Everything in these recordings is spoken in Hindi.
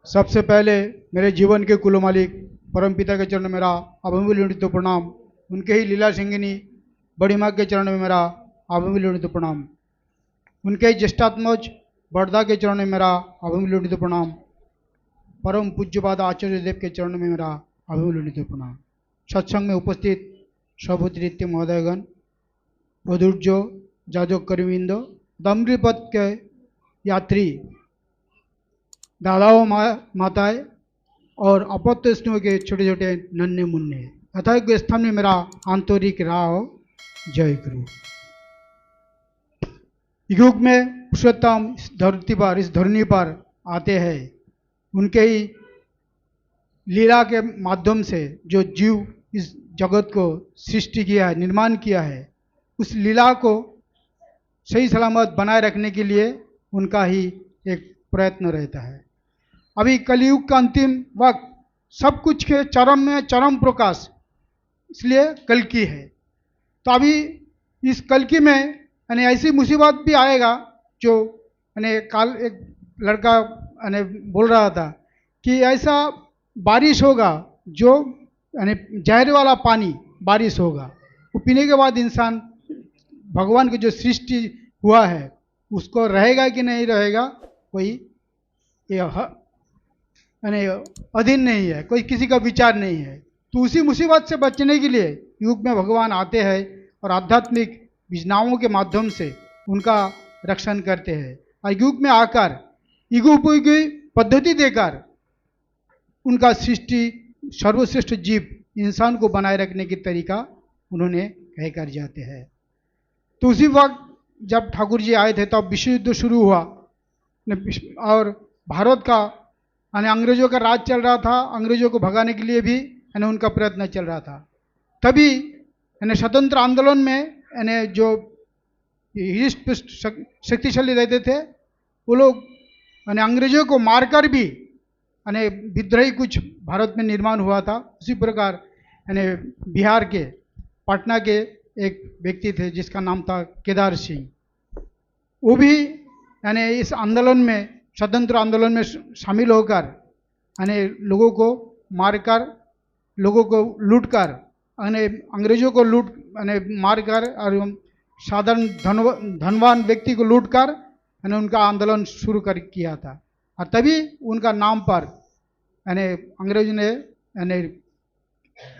सबसे पहले मेरे जीवन के कुल मालिक परम पिता के चरण में मेरा अभिमूल्य प्रणाम। उनके ही लीला सिंगिनी बड़ी माँ के चरण में मेरा अभिमूल्य प्रणाम। उनके ही ज्येष्ठात्मज बड़दा के चरण में मेरा अभिमूल्य प्रणाम। परम पूज्यपाद आचार्य देव के चरण में मेरा अभिमूल्य प्रणाम। सत्संग में उपस्थित सर्वोत्तरीय महोदयगण, मधुर्जो जाजक कर्मिंदो, दम्रिपथ के यात्री दादाओं माताएं और अपत्य स्नेह के छोटे छोटे नन्हे मुन्ने तथा के स्थान में मेरा आंतरिक राव जय गुरु। युग में पुरुषोत्तम इस धरती पर, इस धरनी पर आते हैं। उनके ही लीला के माध्यम से जो जीव इस जगत को सृष्टि किया है, निर्माण किया है, उस लीला को सही सलामत बनाए रखने के लिए उनका ही एक प्रयत्न रहता है। अभी कलयुग का अंतिम वक्त, सब कुछ के चरम में चरम प्रकाश, इसलिए कल्कि है। तो अभी इस कल्कि में यानी ऐसी मुसीबत भी आएगा जो यानी काल एक लड़का यानी बोल रहा था कि ऐसा बारिश होगा जो यानी जहर वाला पानी बारिश होगा, वो पीने के बाद इंसान भगवान की जो सृष्टि हुआ है उसको रहेगा कि नहीं रहेगा कोई यानी अधीन नहीं है, कोई किसी का विचार नहीं है। तो उसी मुसीबत से बचने के लिए युग में भगवान आते हैं और आध्यात्मिक योजनाओं के माध्यम से उनका रक्षण करते हैं। और युग में आकर युगोपयोगी पद्धति देकर उनका सृष्टि सर्वश्रेष्ठ जीव इंसान को बनाए रखने की तरीका उन्होंने कह कर जाते हैं। तो उसी वक्त जब ठाकुर जी आए थे तब विश्व युद्ध शुरू हुआ और भारत का यानी अंग्रेजों का राज चल रहा था। अंग्रेजों को भगाने के लिए भी यानी उनका प्रयत्न चल रहा था। तभी यानी स्वतंत्र आंदोलन में यानी जो शक्तिशाली रहते थे वो लोग यानी अंग्रेजों को मारकर भी यानी विद्रोही कुछ भारत में निर्माण हुआ था। उसी प्रकार यानी बिहार के पटना के एक व्यक्ति थे जिसका नाम था केदार सिंह, वो भी यानी इस आंदोलन में, स्वतंत्र आंदोलन में शामिल होकर यानी लोगों को मारकर, लोगों को लूटकर, यानी अंग्रेजों को लूट यानी मारकर और साधारण धनवान व्यक्ति को लूटकर यानी उनका आंदोलन शुरू कर किया था। और तभी उनका नाम पर यानी अंग्रेज ने यानी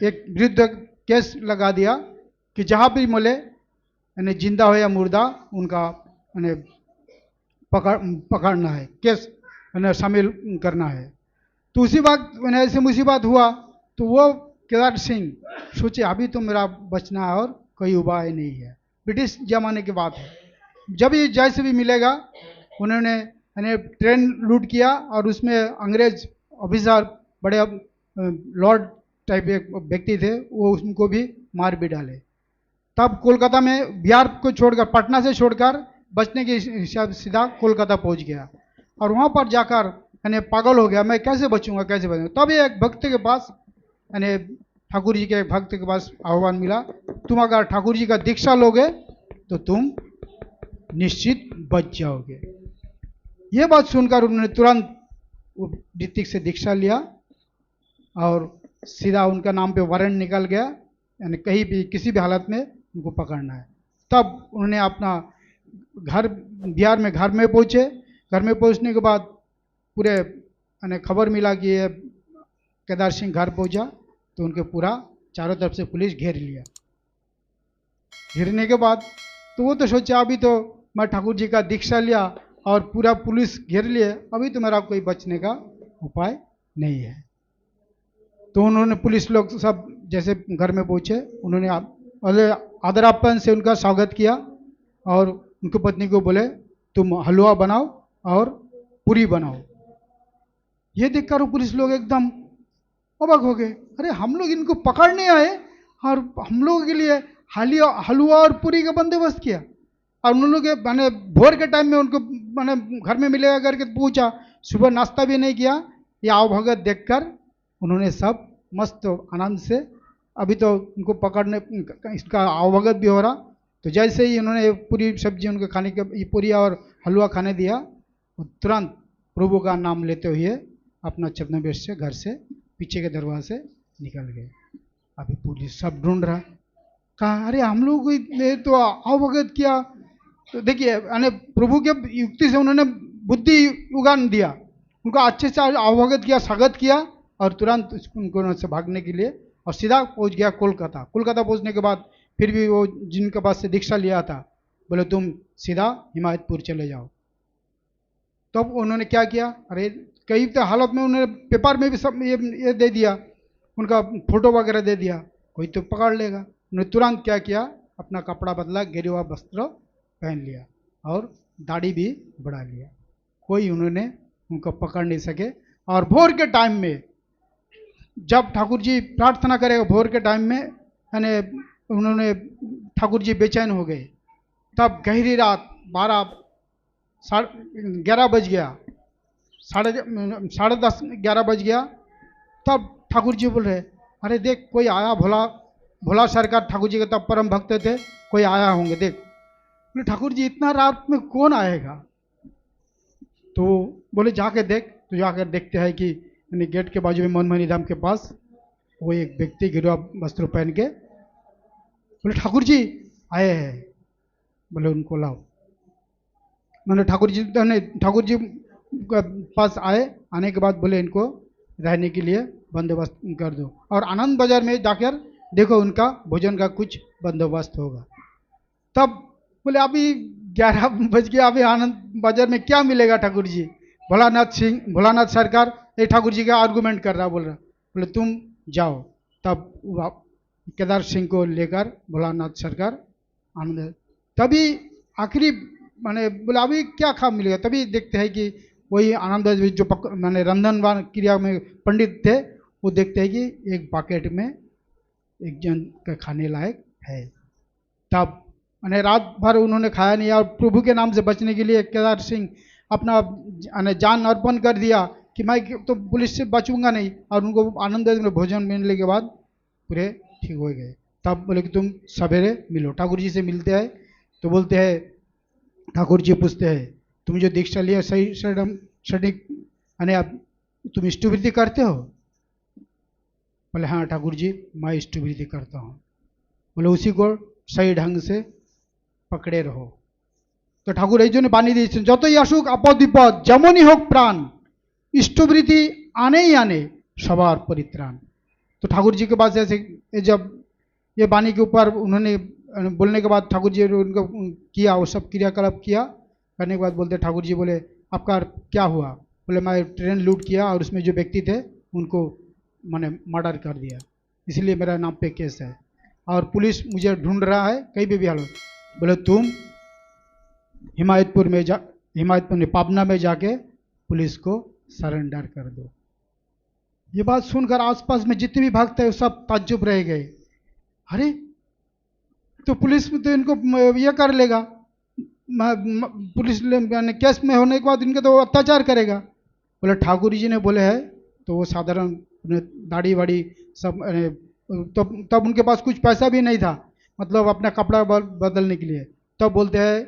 एक विरुद्ध केस लगा दिया कि जहाँ भी मिले यानी जिंदा हो या मुर्दा उनका यानी पकड़ना है, केस शामिल करना है। तो उसी वक्त मैंने ऐसे मुसीबत हुआ तो वो केदार सिंह सोचे अभी तो मेरा बचना है और कोई उपाय नहीं है। ब्रिटिश जमाने की बात है। जब ये जैसे भी मिलेगा उन्होंने यानी ट्रेन लूट किया और उसमें अंग्रेज ऑफिसर, बड़े लॉर्ड टाइप एक व्यक्ति थे, वो उनको भी मार भी डाले। तब कोलकाता में बिहार को छोड़कर, पटना से छोड़कर बचने के हिसाब से सीधा कोलकाता पहुंच गया और वहाँ पर जाकर यानी पागल हो गया, मैं कैसे बचूंगा, कैसे बचूंगा। तब एक भक्त के पास यानी ठाकुर जी के भक्त के पास आह्वान मिला, तुम अगर ठाकुर जी का दीक्षा लोगे तो तुम निश्चित बच जाओगे। ये बात सुनकर उन्होंने तुरंत ऋतिक से दीक्षा लिया और सीधा उनका नाम पे वारंट निकल गया, यानी कहीं भी किसी भी हालत में उनको पकड़ना है। तब उन्होंने अपना घर, बिहार में घर में पहुँचे। घर में पहुँचने के बाद पूरे यानी खबर मिला कि ये केदार सिंह घर पहुँचा तो उनके पूरा चारों तरफ से पुलिस घेर लिया। घेरने के बाद तो वो तो सोचा अभी तो मैं ठाकुर जी का दीक्षा लिया और पूरा पुलिस घेर लिए, अभी तो मेरा कोई बचने का उपाय नहीं है। तो उन्होंने, पुलिस लोग सब जैसे घर में पहुँचे, उन्होंने आदरापन से उनका स्वागत किया और उनकी पत्नी को बोले तुम हलवा बनाओ और पूरी बनाओ। ये देखकर वो पुलिस लोग एकदम अबक हो गए, अरे हम लोग इनको पकड़ने आए और हम लोगों के लिए हलवा और पूरी का बंदोबस्त किया। और उन लोगों के मैंने भोर के टाइम में उनको मैंने घर में मिलेगा करके पूछा, सुबह नाश्ता भी नहीं किया। ये आवभगत देखकर उन्होंने सब मस्त आनंद से, अभी तो उनको पकड़ने इसका आवभगत भी हो रहा, तो जैसे ही उन्होंने पूरी सब्जी उनको खाने के, पूरी और हलवा खाने दिया, तुरंत प्रभु का नाम लेते हुए अपना छद्मवेश से घर से पीछे के दरवाजे से निकल गए। अभी पुलिस सब ढूंढ रहा, कहा अरे हम लोग ने तो अवगत किया। तो देखिए यानी प्रभु के युक्ति से उन्होंने बुद्धि उगान दिया, उनको अच्छे से अवगत किया, स्वागत किया और तुरंत उनको से भागने के लिए और सीधा पहुंच गया कोलकाता। कोलकाता पहुंचने के बाद फिर भी वो जिनके पास से दीक्षा लिया था बोले तुम सीधा हिमायतपुर चले जाओ। तब तो उन्होंने क्या किया, अरे कई तो हालत में उन्होंने पेपर में भी सब ये दे दिया, उनका फोटो वगैरह दे दिया, कोई तो पकड़ लेगा। उन्होंने तुरंत क्या किया, अपना कपड़ा बदला, गेरुआ वस्त्र पहन लिया और दाढ़ी भी बढ़ा लिया। कोई उन्होंने उनको पकड़ नहीं सके। और भोर के टाइम में जब ठाकुर जी प्रार्थना करेगा, भोर के टाइम में यानी उन्होंने ठाकुर जी बेचैन हो गए। तब गहरी रात 11 बज गया, 10:30 11 बज गया। तब ठाकुर जी बोल रहे अरे देख कोई आया, भोला सरकार ठाकुर जी के तब परम भक्त थे, कोई आया होंगे देख। बोले ठाकुर जी इतना रात में कौन आएगा? तो बोले जाके देख। तो जाकर देखते हैं कि गेट के बाजू में मनमोहनी धाम के पास वो एक व्यक्ति गिरवा वस्त्र पहन के, बोले ठाकुर जी आए हैं। बोले उनको लाओ। मैंने ठाकुर जी के पास आए, आने के बाद बोले इनको रहने के लिए बंदोबस्त कर दो और आनंद बाजार में जाकर देखो उनका भोजन का कुछ बंदोबस्त होगा। तब बोले अभी 11 बज गया, अभी आनंद बाजार में क्या मिलेगा ठाकुर जी? भोलानाथ सरकार ये ठाकुर जी का आर्गूमेंट कर रहा, बोल रहा। बोले तुम जाओ। तब केदार सिंह को लेकर भोलानाथ सरकार आनंद, तभी आखिरी माने बोला अभी क्या खा मिलेगा। तभी देखते हैं कि वही आनंद जो माने रंधन क्रिया में पंडित थे, वो देखते हैं कि एक पॉकेट में एक जन का खाने लायक है। तब माने रात भर उन्होंने खाया नहीं और प्रभु के नाम से बचने के लिए केदार सिंह अपना जान अर्पण कर दिया कि मैं तो पुलिस से बचूंगा नहीं। और उनको आनंद में भोजन मिलने के बाद पूरे ठीक हो गए। तब बोले कि तुम सवेरे मिलो। ठाकुर जी से मिलते हैं तो बोलते हैं, ठाकुर जी पूछते हैं तुम जो दीक्षा लिया सही सैनिक यानी आप तुम इष्टवृत्ति करते हो? बोले हाँ ठाकुर जी मैं इष्टवृत्ति करता हूँ। बोले उसी को सही ढंग से पकड़े रहो। तो ठाकुर এই জন্য বাণী দিয়েছেন, যতই আসুক আপদ বিপদ যেমনই হোক প্রাণ, इष्टवृत्ति आने ही आने सवार परित्राण। तो ठाकुर जी के पास ऐसे जब ये वाणी के ऊपर उन्होंने बोलने के बाद ठाकुर जी उनको किया, वो सब क्रियाकलाप किया। करने के बाद बोलते ठाकुर जी बोले आपका क्या हुआ? बोले मैं ट्रेन लूट किया और उसमें जो व्यक्ति थे उनको मैंने मर्डर कर दिया, इसलिए मेरा नाम पे केस है और पुलिस मुझे ढूंढ रहा है कहीं भी हालत। बोले तुम हिमायतपुर में पाबना में जाके पुलिस को सरेंडर कर दो। ये बात सुनकर आसपास में जितने भी भक्त है सब ताज्जुब रह गए। अरे तो पुलिस में तो इनको ये कर लेगा, पुलिस केस में होने के बाद इनके तो अत्याचार करेगा। बोले ठाकुर जी ने बोले है तो वो साधारण दाढ़ी वाड़ी सब, तब उनके पास कुछ पैसा भी नहीं था, मतलब अपना कपड़ा बदलने के लिए। तब बोलते हैं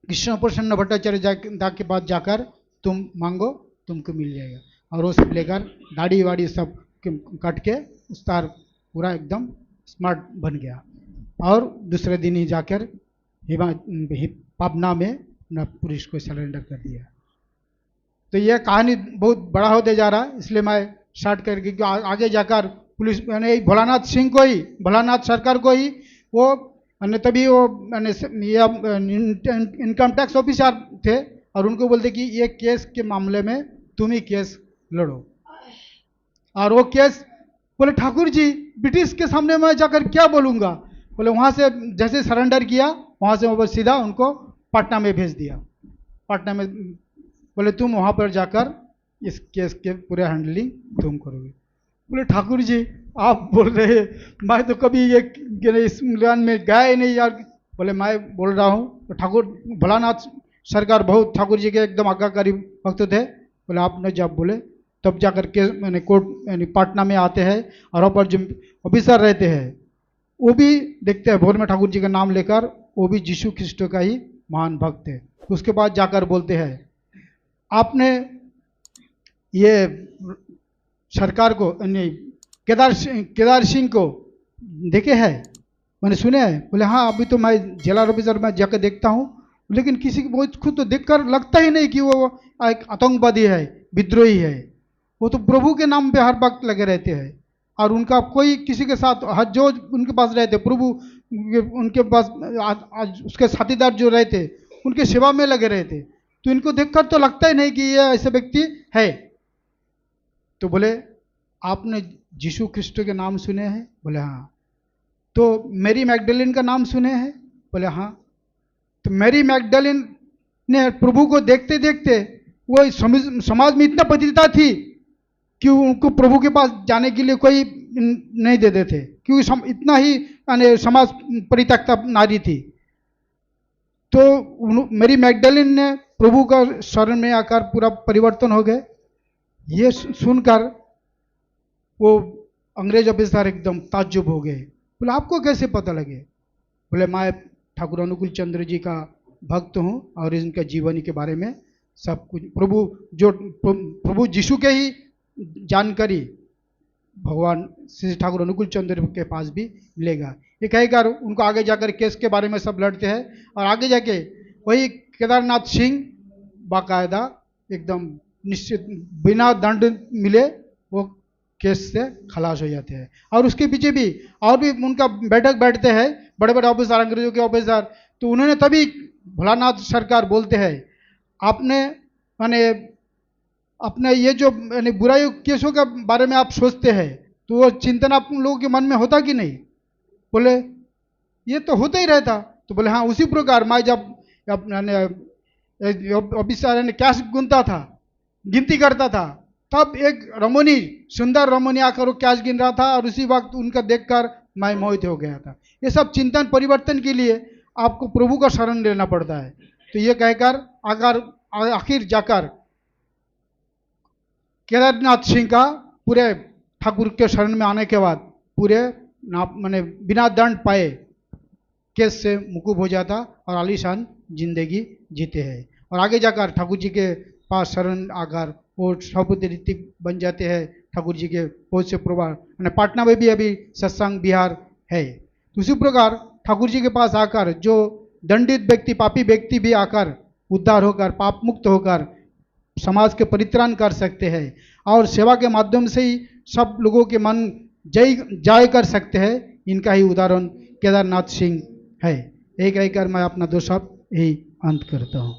कृष्ण प्रसन्न भट्टाचार्य के पास जाकर तुम मांगो तुमको मिल जाएगा। और वो सब लेकर दाढ़ी वाड़ी सब काट के उस्तार पूरा एकदम स्मार्ट बन गया और दूसरे दिन ही जाकर पाबना में न पुलिस को सरेंडर कर दिया। तो यह कहानी बहुत बड़ा होते जा रहा है, इसलिए मैं स्टार्ट करके आगे जाकर पुलिस यानी भोलानाथ सिंह को ही, भोलानाथ सरकार को ही वो तभी वो इनकम टैक्स ऑफिसर थे और उनको बोलते कि ये केस के मामले में तुम ही केस लड़ो। और वो केस बोले ठाकुर जी ब्रिटिश के सामने मैं जाकर क्या बोलूँगा? बोले वहाँ से जैसे सरेंडर किया वहाँ से वो सीधा उनको पटना में भेज दिया। पटना में बोले तुम वहाँ पर जाकर इस केस के पूरे हैंडलिंग तुम करोगे। बोले ठाकुर जी आप बोल रहे हैं, मैं तो कभी ये इस मिलान में गया ही नहीं यार। बोले मैं बोल रहा हूँ। तो ठाकुर भोलानाथ सरकार बहुत ठाकुर जी के एकदम आज्ञाकारी भक्त थे। बोले आपने जब बोले तब जाकर के मैंने कोर्ट यानी पटना में आते हैं और वहाँ पर जो ऑफिसर रहते हैं वो भी देखते हैं भोर में ठाकुर जी का नाम लेकर, वो भी यीशु ख्रिस्ट का ही महान भक्त है। उसके बाद जाकर बोलते हैं आपने ये सरकार को नहीं, केदार सिंह को देखे है, मैंने सुने हैं। बोले हाँ, अभी तो मैं जिला ऑफिसर में जाकर देखता हूँ, लेकिन किसी को खुद तो देखकर लगता ही नहीं कि वो एक आतंकवादी है, विद्रोही है। वो तो प्रभु के नाम पे हर वक्त लगे रहते हैं, और उनका कोई किसी के साथ जो उनके पास रहते प्रभु, उनके पास उसके साथीदार जो रहते उनके सेवा में लगे रहते, तो इनको देखकर तो लगता ही नहीं कि ये ऐसे व्यक्ति है। तो बोले आपने यीशु ख्रिस्ट के नाम सुने हैं? बोले हाँ। तो मैरी मैगडलिन का नाम सुने हैं? बोले हाँ। तो मैरी मैगडलिन ने प्रभु को देखते देखते वो समाज में इतना पतिता थी कि उनको प्रभु के पास जाने के लिए कोई नहीं देते थे, क्योंकि इतना ही समाज परित्यक्ता नारी थी। तो मेरी मैगडलिन ने प्रभु का शरण में आकर पूरा परिवर्तन हो गए। ये सुनकर वो अंग्रेज ऑफिसर एकदम ताज्जुब हो गए। बोले आपको कैसे पता लगे? बोले मैं ठाकुर अनुकूल चंद्र जी का भक्त हूँ और इनके जीवनी के बारे में सब कुछ प्रभु यीशु के ही जानकारी भगवान श्री ठाकुर अनुकूल चंद्र के पास भी मिलेगा। ये कहकर उनको आगे जाकर केस के बारे में सब लड़ते हैं, और आगे जाके वही केदारनाथ सिंह बाकायदा एकदम निश्चित बिना दंड मिले वो केस से खलास हो जाते हैं। और उसके पीछे भी और भी उनका बैठक बैठते हैं बड़े बड़े ऑफिसर, अंग्रेजों के ऑफिसर। तो उन्होंने तभी भोलानाथ सरकार बोलते हैं आपने माने अपने ये जो बुराई केसों के बारे में आप सोचते हैं, तो वो चिंतन आप लोगों के मन में होता कि नहीं? बोले ये तो होता ही रहता। तो बोले हाँ, उसी प्रकार मैं जब ऑफिसर ने कैश गिनता था, गिनती करता था, तब एक रमोनी, सुंदर रमोनी आकर वो कैश गिन रहा था, और उसी वक्त उनका देखकर मैं मोहित हो गया था। ये सब चिंतन परिवर्तन के लिए आपको प्रभु का शरण लेना पड़ता है। तो ये कहकर आखिर जाकर केदारनाथ सिंह का पूरे ठाकुर के शरण में आने के बाद पूरे माने बिना दंड पाए केस से मुकुब हो जाता और आलीशान जिंदगी जीते हैं। और आगे जाकर ठाकुर जी के पास शरण आकर वो सभापति ऋतिक बन जाते हैं। ठाकुर जी के बहुत से प्रभाव पाटना में भी अभी सत्संग विहार है। उसी प्रकार ठाकुर जी के पास आकर जो दंडित व्यक्ति, पापी व्यक्ति भी आकर उद्धार होकर, पाप मुक्त होकर समाज के परित्राण कर सकते हैं, और सेवा के माध्यम से ही सब लोगों के मन जय कर सकते हैं। इनका ही उदाहरण केदारनाथ सिंह है। एक कहकर मैं अपना दो शब्द यही अंत करता हूँ।